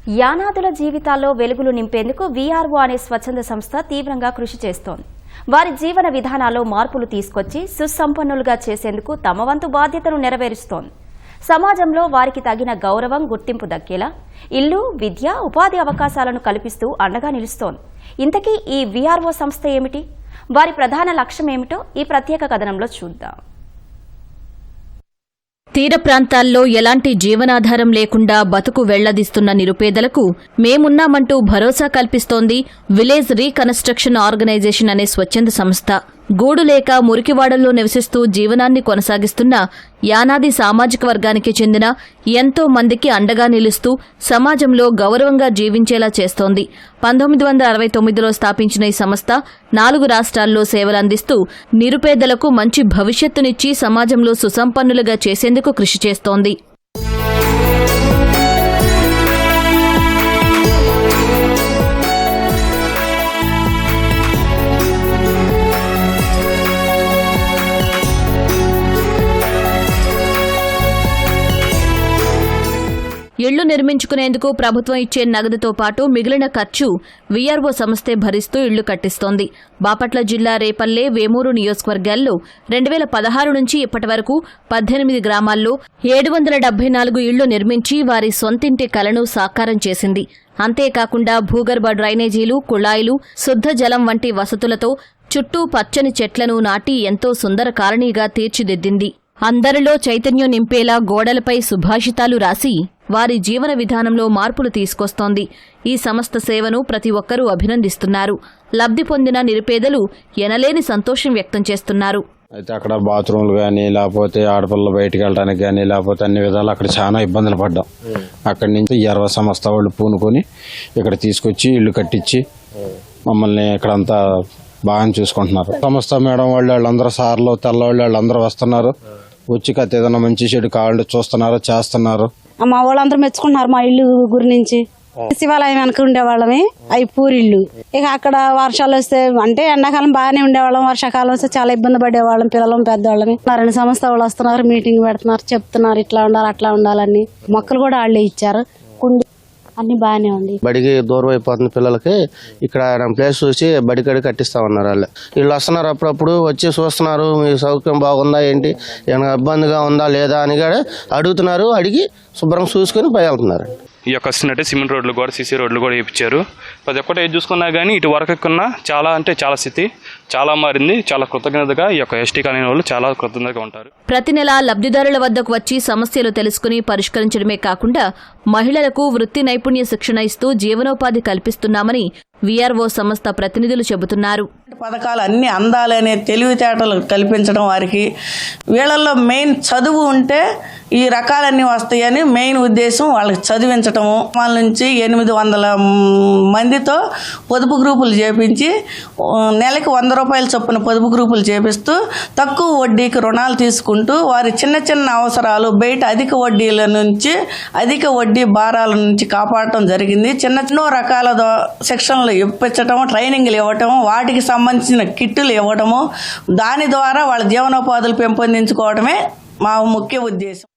యానాదుల జీవితాల్లో వెలుగులు నింపేందుకు వీఆర్ఓ అనే స్వచ్ఛంద సంస్థ తీవ్రంగా కృషి చేస్తోంది. వారి జీవన విధానాల్లో మార్పులు తీసుకొచ్చి సుసంపన్నులుగా చేసేందుకు తమ వంతు బాధ్యతను నెరవేరుస్తోంది. సమాజంలో వారికి తగిన గౌరవం, గుర్తింపు దక్కేలా ఇల్లు, విద్య, ఉపాధి అవకాశాలను కల్పిస్తూ అండగా నిలుస్తోంది. ఇంతకీ ఈ వీఆర్ఓ సంస్థ ఏమిటి, వారి ప్రధాన లక్ష్యం ఏమిటో ఈ ప్రత్యేక కథనంలో చూద్దాం. తీర ప్రాంతాల్లో ఎలాంటి జీవనాధారం లేకుండా బతుకు వెళ్లదీస్తున్న నిరుపేదలకు మేమున్నామంటూ భరోసా కల్పిస్తోంది విలేజ్ రీకన్స్ట్రక్షన్ ఆర్గనైజేషన్ అనే స్వచ్ఛంద సంస్థ. గూడు లేక మురికివాడల్లో నివసిస్తూ జీవనాన్ని కొనసాగిస్తున్న యానాది సామాజిక వర్గానికి చెందిన ఎంతో మందికి అండగా నిలుస్తూ సమాజంలో గౌరవంగా జీవించేలా చేస్తోంది. 1969లో స్థాపించిన ఈ సంస్థ 4 రాష్ట్రాల్లో సేవలందిస్తూ నిరుపేదలకు మంచి భవిష్యత్తునిచ్చి సమాజంలో సుసంపన్నులుగా చేసేందుకు కృషి చేస్తోంది. ఇళ్లు నిర్మించుకునేందుకు ప్రభుత్వం ఇచ్చే నగదుతో పాటు మిగిలిన ఖర్చు వీఆర్ఓ సంస్థే భరిస్తూ ఇళ్లు కట్టిస్తోంది. బాపట్ల జిల్లా రేపల్లె, వేమూరు నియోజకవర్గాల్లో 2016 నుంచి ఇప్పటి వరకు 18 గ్రామాల్లో 774 ఇళ్లు నిర్మించి వారి సొంతింటి కలను సాకారం చేసింది. అంతేకాకుండా భూగర్భ డ్రైనేజీలు, కుళాయిలు, శుద్ధ జలం వంటి వసతులతో చుట్టూ పచ్చని చెట్లను నాటి ఎంతో సుందర కాలనీగా తీర్చిదిద్దింది. అందరిలో చైతన్యం నింపేలా గోడలపై సుభాషితాలు రాసి వారి జీవన విధానంలో మార్పులు తీసుకొస్తోంది. ఈ సంస్థ సేవను ప్రతి ఒక్కరూ అభినందిస్తున్నారు. లబ్ధి పొందిన నిరుపేదలు ఎనలేని సంతోషం వ్యక్తం చేస్తున్నారు. అయితే అక్కడ బాత్రూమ్లు కానీ, లేకపోతే ఆడపిల్లలు బయటకు వెళ్ళడానికి కానీ, లేకపోతే అన్ని విధాలు అక్కడ చాలా ఇబ్బందులు పడ్డాం. అక్కడి నుంచి వీఆర్ఓ సంస్థ వాళ్ళు పూనుకొని ఇక్కడ తీసుకొచ్చి ఇల్లు కట్టించి మమ్మల్ని ఇక్కడంతా బాగా చూసుకుంటున్నారు. సంస్థ మేడం వాళ్ళందరూ సార్లు, తెల్లవాళ్ళు వాళ్ళందరూ వస్తున్నారు. వచ్చి కథ ఏదైనా మంచి చెడు కావాలంటే చూస్తున్నారు, చేస్తున్నారు. మా వాళ్ళందరూ మెచ్చుకుంటున్నారు మా ఇల్లు గురించి. శివాలయం వెనక ఉండేవాళ్ళమే, అవి పూరిళ్ళు. ఇక అక్కడ వర్షాలు వస్తే అంటే ఎండాకాలం బాగానే ఉండేవాళ్ళం, వర్షాకాలం వస్తే చాలా ఇబ్బంది పడేవాళ్ళం, పిల్లలం పెద్దవాళ్ళని. 2 సంస్థ వాళ్ళు వస్తున్నారు, మీటింగ్ పెడుతున్నారు, చెప్తున్నారు ఇట్లా ఉండాలి అట్లా ఉండాలని. మొక్కలు కూడా వాళ్ళే ఇచ్చారు, అన్ని బాగానే ఉంది. బడికి దూరం అయిపోతుంది పిల్లలకి. ఇక్కడ ప్లేస్ చూసి బడికడి కట్టిస్తా ఉన్నారు. వీళ్ళు వస్తున్నారు, అప్పుడప్పుడు వచ్చి చూస్తున్నారు, మీ సౌకర్యం బాగుందా ఏంటి, ఏమైనా ఇబ్బందిగా ఉందా లేదా అని కూడా అడుగుతున్నారు. అడిగి శుభ్రం చూసుకుని పై వెళ్తున్నారు. ఈ యొక్క వస్తున్నట్టే సిమెంట్ రోడ్లు కూడా, సీసీ రోడ్లు కూడా వేయించారు. ప్రతి ఒక్కటి ఏది చూసుకున్నా కానీ ఇటు వరకు ఎక్కున్నా చాలా అంటే చాలా స్థితి చాలా మారింది. చాలా కృతజ్ఞతగా ఈ యొక్క ఎస్టీ కాలనీ వాళ్ళు చాలా కృతజ్ఞతగా ఉంటారు. ప్రతి నెల లబ్ధిదారుల వద్దకు వచ్చి సమస్యలు తెలుసుకుని పరిష్కరించడమే కాకుండా మహిళలకు వృత్తి నైపుణ్య శిక్షణ ఇస్తూ జీవనోపాధి కల్పిస్తున్నామని వీఆర్ఓ సంస్థ ప్రతినిధులు చెబుతున్నారు. పథకాలు అన్ని అందాలనే తెలివితేటలు కల్పించడం వారికి. వీళ్ళల్లో మెయిన్ చదువు ఉంటే ఈ రకాలన్నీ వస్తాయని మెయిన్ ఉద్దేశం వాళ్ళకి చదివించటము. వాళ్ళ నుంచి 800 మందితో పొదుపు గ్రూపులు చేపించి నెలకి 100 రూపాయల చొప్పున పొదుపు గ్రూపులు చేపిస్తూ తక్కువ వడ్డీకి రుణాలు తీసుకుంటూ వారి చిన్న చిన్న అవసరాలు బయట అధిక వడ్డీల నుంచి, అధిక వడ్డీ భారాల నుంచి కాపాడటం జరిగింది. చిన్న చిన్న రకాల శిక్షణలు ఇప్పించటం, ట్రైనింగ్లు ఇవ్వటం, వాటికి సంబంధించిన కిట్టులు ఇవ్వటము, దాని ద్వారా వాళ్ళ జీవనోపాధులు పెంపొందించుకోవడమే మా ముఖ్య ఉద్దేశం.